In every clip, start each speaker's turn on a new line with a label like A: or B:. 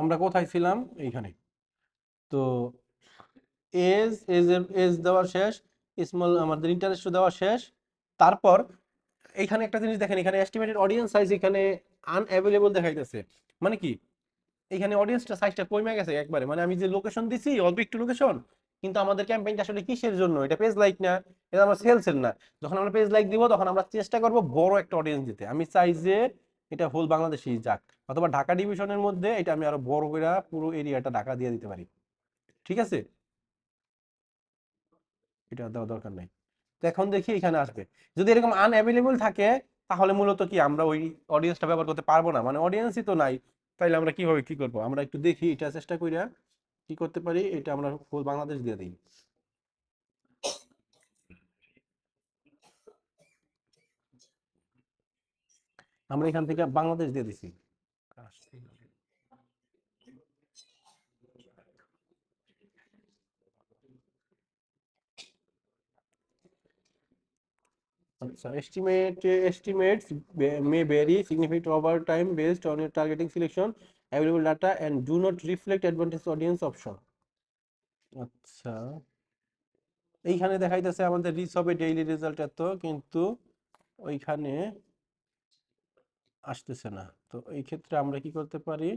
A: আমরা কোথায় ছিলাম? এইখানে। তো এজ দেওয়া শেষ, স্মল আমাদের ইন্টারেস্ট দেওয়া শেষ। তারপর এইখানে একটা জিনিস দেখেন, এখানে এস্টিমেটেড অডিয়েন্স সাইজ এখানে আনঅ্যাভেলেবল দেখাইতেছে। মানে কি, এখানে অডিয়েন্সটা সাইজটা কমে গেছে একবারে। মানে আমি যে লোকেশন দিছি অল্প একটু লোকেশন, কিন্তু আমাদের ক্যাম্পেইনটা আসলে কিসের জন্য? এটা পেজ লাইক না, এটা আমার সেলসের না। যখন আমরা পেজ লাইক দিব তখন আমরা চেষ্টা করব বড় একটা অডিয়েন্স দিতে। আমি চাই যে এটা হোল বাংলাদেশেই যাক, অথবা ঢাকা ডিভিশনের মধ্যে এটা আমি আরো বড় করে পুরো এরিয়াটা ঢাকা দিয়ে দিতে পারি। ঠিক আছে, এটা দেওয়া দরকার নাই। তো এখন দেখি এখানে আসবে। যদি এরকম আনঅ্যাভেলেবল থাকে তাহলে মূলত কি আমরা ওই অডিয়েন্সটা ব্যবহার করতে পারবো না, মানে অডিয়েন্সই তো নাই। তাইলে আমরা কিভাবে কি করবো? আমরা একটু দেখি, এটা চেষ্টা করি কি করতে পারি। এটা আমরা ফুল বাংলাদেশ দিয়ে দিই। আমরা এখান থেকে বাংলাদেশ দিয়ে দিছি। আচ্ছা, estimates may vary significantly over time based on your targeting selection, available data, and do not reflect advantage audience option. আচ্ছা, এইখানে দেখাইতেছে আমাদের রিচ হবে ডেইলি রেজাল্ট এত, কিন্তু ওইখানে আসতেছে না। তো এই ক্ষেত্রে আমরা কি করতে পারি?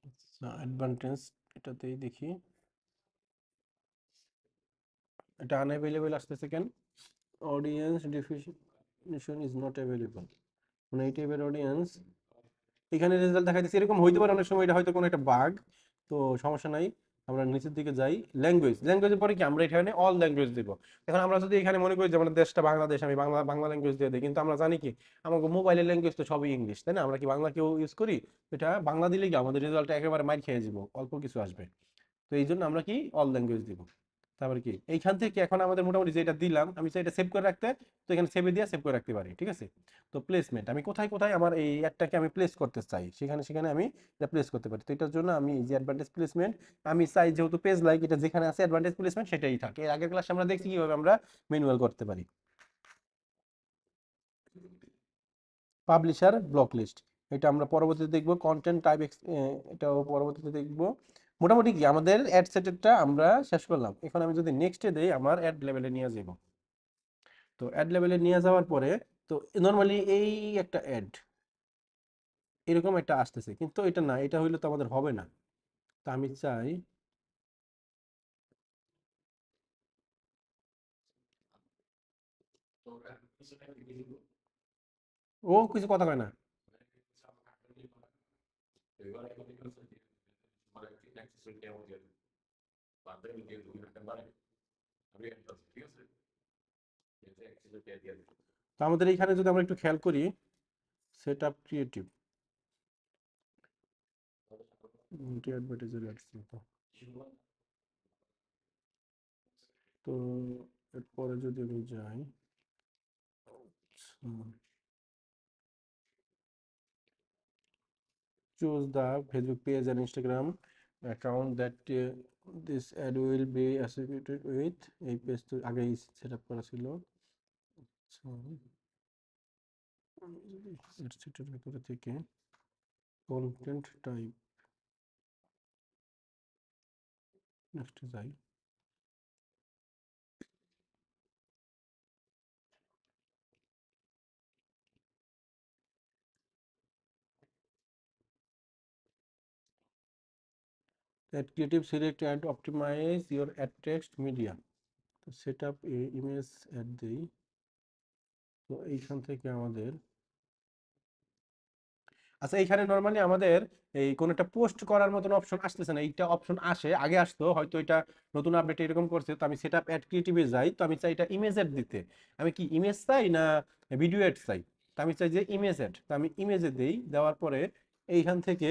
A: আচ্ছা, অ্যাডভান্টেজ এটাতেই দেখি, এটা আনঅ্যাভেলেবল আসতেছে কেন? Audience definition is not available, মানে এই টাইপের অডিয়েন্স এখানে রেজাল্ট দেখাইতেছে। এরকম হইতে পারে অনেক সময়, এটা হয়তো কোনো একটা বাগ। তো সমস্যা নাই, আমরা নিচের দিকে যাই। ল্যাঙ্গুয়েজের পরে কি আমরা এখানে অল ল্যাঙ্গুয়েজ দিব। এখন আমরা যদি এখানে মনে করি যে আমাদের দেশটা বাংলাদেশ, আমি বাংলা বাংলা ল্যাঙ্গুয়েজ দিয়ে দিই, কিন্তু আমরা জানি কি আমাকে মোবাইলের ল্যাঙ্গুয়েজ তো সবই ইংলিশ, তাই না? আমরা কি বাংলা কেউ ইউজ করি? এটা বাংলা দিলে কি আমাদের রেজাল্টটা একেবারে মাইর খেয়ে যাব, অল্প কিছু আসবে। তো এই জন্য আমরা কি অল ল্যাঙ্গুয়েজ দিব। তারপরে কি এইখান থেকে এখন আমাদের মোটামুটি যেটা দিলাম, আমি চাই এটা সেভ করে রাখতে। তো এখানে সেভে দিয়ে সেভ করে রাখতে পারি, ঠিক আছে। তো প্লেসমেন্ট আমি কোথায় কোথায় আমার এই অ্যাডটাকে আমি প্লেস করতে চাই, সেখানে সেখানে আমি এটা প্লেস করতে পারি। তো এটার জন্য আমি এই যে অ্যাডভান্টেজ প্লেসমেন্ট, আমি চাই যেহেতু পেজ লাইক এটা যেখানে আছে অ্যাডভান্টেজ প্লেসমেন্ট সেটাই থাকে। এর আগের ক্লাসে আমরা দেখছি কিভাবে আমরা ম্যানুয়াল করতে পারি। পাবলিশার ব্লক লিস্ট, এটা আমরা পরবর্তীতে দেখব। কন্টেন্ট টাইপ, এটাও পরবর্তীতে দেখব। মোটামুটি কি আমাদের অ্যাড সেটেরটা আমরা শেষ করলাম। এখন আমি যদি নেক্সটে দেই, আমার অ্যাড লেভেলে নিয়ে যাব। তো অ্যাড লেভেলে নিয়ে যাওয়ার পরে তো নর্মালি এই একটা অ্যাড এরকম একটা আসতেছে, কিন্তু এটা না, এটা হইলে তো আমাদের হবে না। তো আমি চাই ও কিছু কথা কয় না। তো আমাদের এইখানে যদি আমরা একটু খেয়াল করি, সেট আপ ক্রিয়েটিভ অ্যাডভার্টাইজার আসছে। তো এরপরে যদি আমি যাই, choose the Facebook page and Instagram account that this ad will be associated with। এই পেজ তো আগেই সেট আপ করা ছিল। So, আমি যদি এর ভিতরে থেকে কন্টেন্ট টাইপ নেক্সট যাই, ad creative select and optimise your ad text media. তো সেট আপ ইমেজ অ্যাড দিই। তো এইখান থেকে আমাদের, আচ্ছা এইখানে নর্মালি আমাদের এই কোন একটা পোস্ট করার মতন অপশন আসতেছে না। এইটা অপশন আসে, আগে আসতো হয়তো, এটা নতুন আপডেট এরকম করছে। তো আমি সেটআপ অ্যাড ক্রিয়েটিভে যাই, তো আমি চাই এটা ইমেজ অ্যাড দিতে। আমি কি ইমেজ চাই না ভিডিও অ্যাড চাই? তো আমি চাই যে ইমেজ অ্যাড, তো আমি ইমেজে দেই। দেওয়ার পরে এইখান থেকে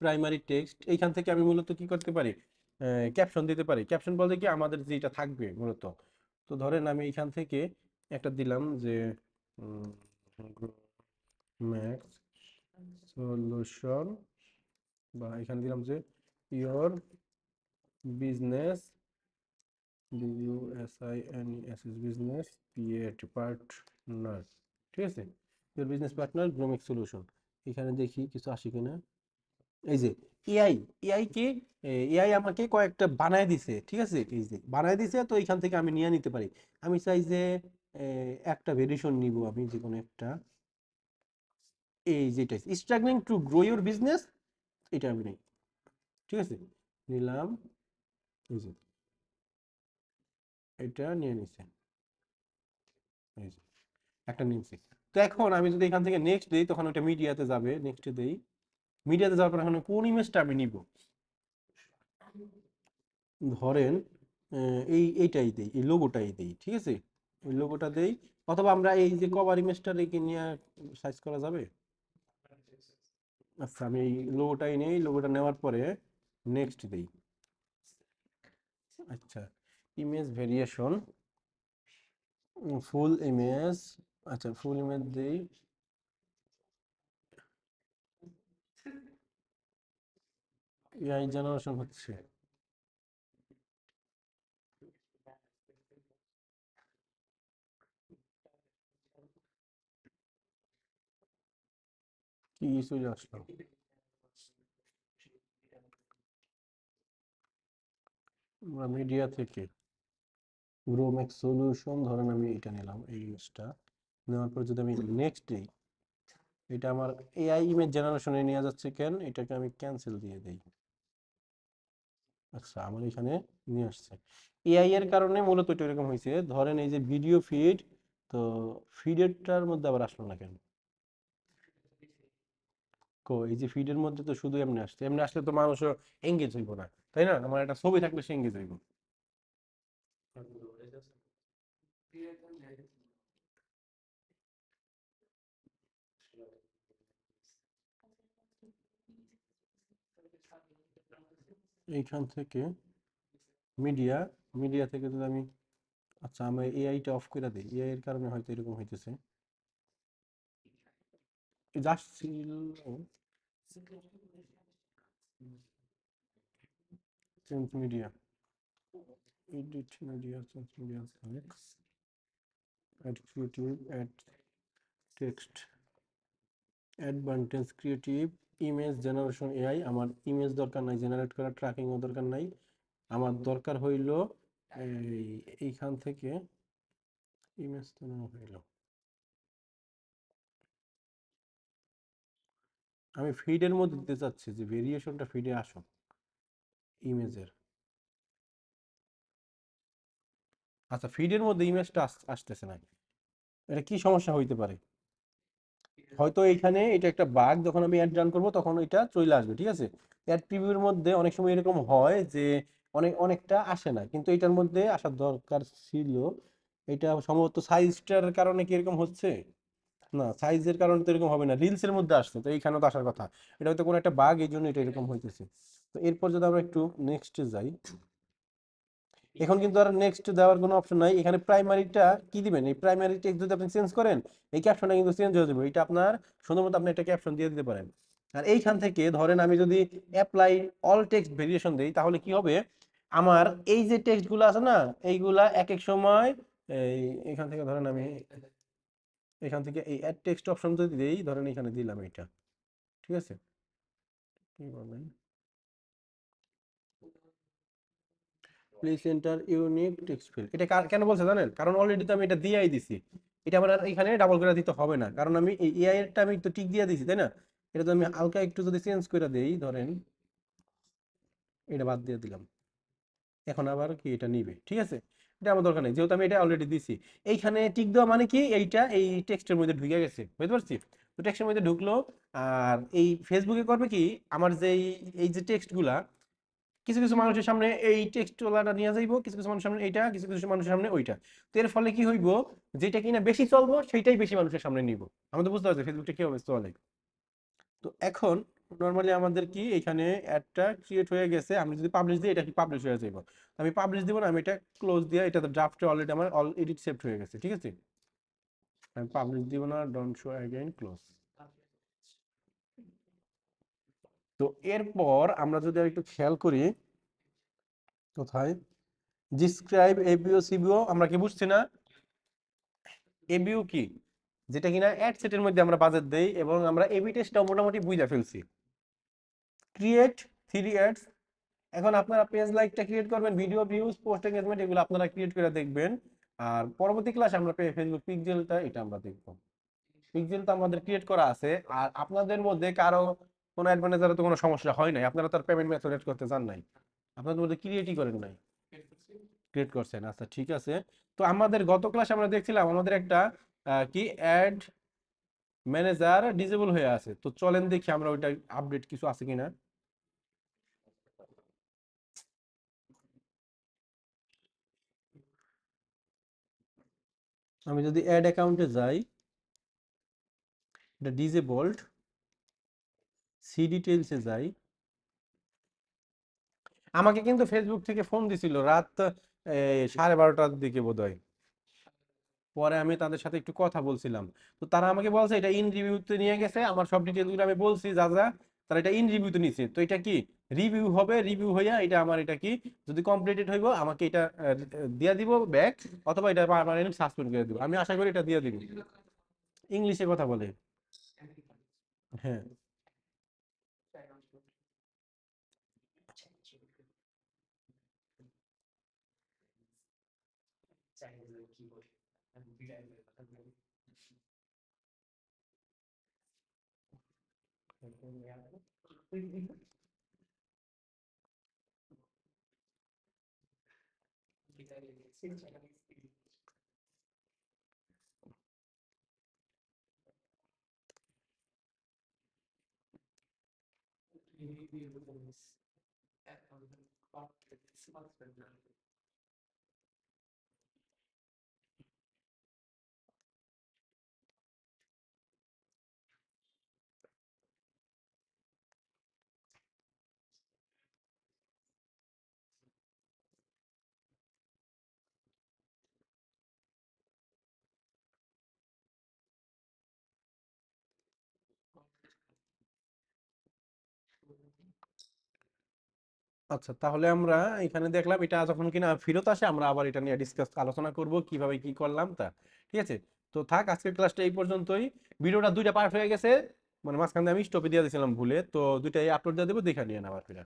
A: প্রাইমারি টেক্সট, এইখান থেকে আমি মূলত কি করতে পারি, ক্যাপশন দিতে পারি। ক্যাপশন বলতে কি আমাদের যেটা থাকবে মূলত। তো ধরেন আমি এইখান থেকে একটা দিলাম যে ম্যাক্স সলিউশন, বা এখানে দিলাম যে ইওর বিজনেস, বিইউএসআইএনএস বিজনেস পিএট পার্টনার, ঠিক আছে। ইউর বিজনেস পার্টনার গ্রোমেক সলিউশন। এখানে দেখি কিছু আসে কিনা। এই যে এআই, এআই কি, এআই আমাকে কয়েকটা বানায় দিছে, ঠিক আছে, এই যে বানায় দিছে, তো এখান থেকে আমি নিয়ে নিতে পারি। আমি চাই যে একটা ভেরিয়েশন নিব আমি, যে কোনো একটা, এই যেটা struggling to grow your business, এটা আমি নেই, ঠিক আছে, নিলাম, এই যে এটা নিয়ে নিছে, এই যে একটা নিয়েছি। তো এখন আমি যদি এখান থেকে নেক্সট দিই, তখন ওটা মিডিয়াতে যাবে, নেক্সট দেই, মিডিয়াতে যাওয়ার পর এখন কোন ইমেজটা আমি নিব, ধরেন এইটাই দেই, এই লোগোটাই দেই, ঠিক আছে, এই লোগোটা দেই, অথবা আমরা এই যে কভার ইমেজটা রেখে নিয়ে সাইজ করা যাবে। আচ্ছা, আমি এই লোগোটাই নেই, লোগোটা নেওয়ার পরে নেক্সট দেই। আচ্ছা, ইমেজ ভেরিয়েশন, ফুল ইমেজ, আচ্ছা ফুল ইমেজ দেই, এআই জেনারেশন হচ্ছে, কি চলে আসলো, আমরা মিডিয়া থেকে গ্রোমেক সলিউশন, ধরেন আমি এটা নিলাম, এই ইমেজটা নেওয়ার পর যদি আমি নেক্সট দিই, এটা আমার এআই ইমেজ জেনারেশনে নিয়ে যাচ্ছে কেন, এটাকে আমি ক্যান্সেল দিয়ে দেই। আচ্ছা, আমার এখানে নিয়ে আসছে, এআই এর কারণে মূলত এটা এরকম হয়েছে। ধরেন এই যে ভিডিও ফিড, তো ফিডেরটার মধ্যে আবার আসলো না কেন, এই যে ফিডের মধ্যে তো শুধু এমনি আসছে, এমনি আসলে তো মানুষও এঙ্গেজ হইব না, তাই না, আমার একটা ছবি থাকলে সে এঙ্গেজ হইব। এইখান থেকে মিডিয়া, মিডিয়া থেকে যদি আমি, আচ্ছা আমি এআইটা অফ করে দিই, এআই এর কারণে হয়তো এরকম হইতেছে, জাস্ট ছিল, change media, edit media, change media, ad creative, ad text, advantage creative, image generation AI, আমার ইমেজ দরকার নাই জেনারেট করা, ট্র্যাকিংও দরকার নাই, আমার দরকার হইল এইখান থেকে ইমেজ তো নেওয়া হইল, আমি ফিডের মধ্যে দিতে চাচ্ছি যে ভেরিয়েশনটা ফিডে আসো ইমেজের। আচ্ছা, ফিডের মধ্যে ইমেজটা আসতেছে না, এটা কি সমস্যা হইতে পারে, হয়তো এখানে এটা একটা বাগ, যখন আমি অ্যাড রান করবো তখন এটা চলে আসবে, ঠিক আছে, অ্যাড প্রিভিউর মধ্যে অনেক সময় এরকম হয় যে অনেকটা আসে না, কিন্তু এটার মধ্যে আসার দরকার ছিল, এটা সম্ভবত সাইজটার কারণে কি এরকম হচ্ছে, না সাইজের কারণে তো এরকম হবে না, রিলসের মধ্যে আসছে, তো এইখানে তো আসার কথা, এটা হয়তো কোনো একটা বাগ, এই জন্য এটা এরকম হইতেছে। তো এরপর যদি আমরা একটু নেক্সটে যাই, এখন কিন্তু আর নেক্সট দেওয়ার কোনো অপশন নাই, এখানে প্রাইমারিটা কি দিবেন, এই প্রাইমারি টেক্সট যদি আপনি চেঞ্জ করেন, এই ক্যাপশনটা কিন্তু চেঞ্জ হয়ে যাবে, এটা আপনার সুন্দর মতো আপনি একটা ক্যাপশন দিয়ে দিতে পারেন। আর এইখান থেকে ধরেন আমি যদি অ্যাপ্লাই অল টেক্সট ভেরিয়েশন দেই, তাহলে কি হবে, আমার এই যে টেক্সটগুলো আছে না, এইগুলা এক এক সময়, এই এখান থেকে ধরেন আমি এখান থেকে এই অ্যাড টেক্সট অপশন যদি দেই, ধরেন এখানে দিলাম এটা, ঠিক আছে, কি বলেন, please enter unique text field, এটা কেন বলছে জানেন, কারণ অলরেডি তো আমি এটা দিয়েই দিছি, এটা আমার আর এখানে ডাবল করে দিতে হবে না, কারণ আমি এই এআই এরটা আমি তো টিক দিয়ে দিছি, তাই না, এটা তো আমি হালকা একটু যদি চেঞ্জ করে দেই, ধরেন এটা বাদ দিয়ে দিলাম, এখন আবার কি এটা নিবে, ঠিক আছে, এটা আমার দরকার নেই, যেহেতু আমি এটা অলরেডি দিছি। এইখানে টিক দেওয়া মানে কি, এইটা এই টেক্সটের মধ্যে ঢুকে গেছে, বুঝতে পারছি, তো টেক্সটের মধ্যে ঢুকলো। আর এই ফেসবুকে করবে কি, আমার যে এই যে টেক্সটগুলা, কিছু কিছু মানুষের সামনে এই টেক্সট ওলাটা নিয়ে যাইবো, কিছু কিছু মানুষের সামনে এইটা, কিছু কিছু মানুষের সামনে ওইটা, তো এর ফলে কি হইব, যেটা কিনা বেশি চলবো সেইটাই বেশি মানুষের সামনে নিব, আমাদের বুঝতে পারছি ফেসবুকটা কিভাবে চলে। তো এখন নর্মালি আমাদের কি এখানে অ্যাডটা ক্রিয়েট হয়ে গেছে, আমি যদি পাবলিশ দিই, এটা কি পাবলিশ হয়ে যাবে, আমি পাবলিশ দিব না, আমি এটা ক্লোজ দিয়ে, এটা তো ড্রাফটে অলরেডি আমার অল এডিট সেভড হয়ে গেছে, ঠিক আছে, আমি পাবলিশ দিব না, ডোন্ট শো অ্যাগেইন, ক্লোজ। তো এরপর আমরা যদি আর একটু খেয়াল করি, কোথায় ডিসক্রাইব এবিও সিবিও, আমরা কি বুঝছি না, এবিও কি, যেটা কিনা অ্যাড সেটের মধ্যে আমরা বাজেট দেই এবং আমরা এবি টেস্টটা মোটামুটি বুঝে ফেলছি। Create 3 ads. এখন আপনারা পেজ লাইকটা ক্রিয়েট করবেন, ভিডিও ভিউজ, পোস্ট এঙ্গেজমেন্ট এগুলো আপনারা ক্রিয়েট করে দেখবেন। আর পরবর্তী ক্লাসে আমরা ফেসবুক পিক্সেলটা এটা আমরা দেখব। পিক্সেল তো আমাদের ক্রিয়েট করা আছে। আর আপনাদের মধ্যে কারো কোনো অ্যাডভান্টেজারে তো কোনো সমস্যা হয় নাই, আপনারা তার পেমেন্ট মেথড এড করতে চান নাই, আপনাদের মধ্যে ক্রিয়েটই করেন নাই, ক্রিয়েট করছেন। আচ্ছা ঠিক আছে। তো আমাদের গত ক্লাসে আমরা দেখছিলাম আমাদের একটা কি অ্যাড ম্যানেজার ডিসেবল হয়ে আছে। তো চলেন দেখি আমরা ওইটা আপডেট কিছু আছে কিনা। আমি যদি অ্যাড অ্যাকাউন্টে যাই, এটা ডিসেবলড, সি ডিটেইলসে যাই, আমাকে কিন্তু ফেসবুক থেকে ফোন দিছিল রাত 12:30টার দিকে বোধহয়। পরে আমি তাদের সাথে একটু কথা বলছিলাম। তো তারা আমাকে বলছে এটা ইন রিভিউতে নিয়ে গেছে, আমার সব ডিটেলসগুলো আমি বলছি যা যা, তারা এটা ইন রিভিউতে নিছে। তো এটা কি রিভিউ হবে, রিভিউ হইয়া এটা আমার এটা কি যদি কমপ্লিটেড হইব আমাকে এটা দিয়া দিব ব্যাক, অথবা এটা পার্মানেন্ট সাসপেন্ড করে দিব। আমি আশা করি এটা দিয়ে দিব। ইংলিশে কথা বলে। হ্যাঁ। আচ্ছা তাহলে আমরা এখানে দেখলাম এটা যখন কিনা ফেরত আসে আমরা আবার এটা নিয়ে ডিসকাস আলোচনা করব কিভাবে কি করলাম তা। ঠিক আছে। তো থাক আজকের ক্লাসটা এই পর্যন্তই। ভিডিওটা দুইটা পার্ট হয়ে গেছে, মানে মাঝখানে আমি স্টপে দিয়ে দিয়েছিলাম ভুলে, তো দুইটাই আপলোড দিয়ে দেবো, দেখে নিয়ে আবার ফিরে।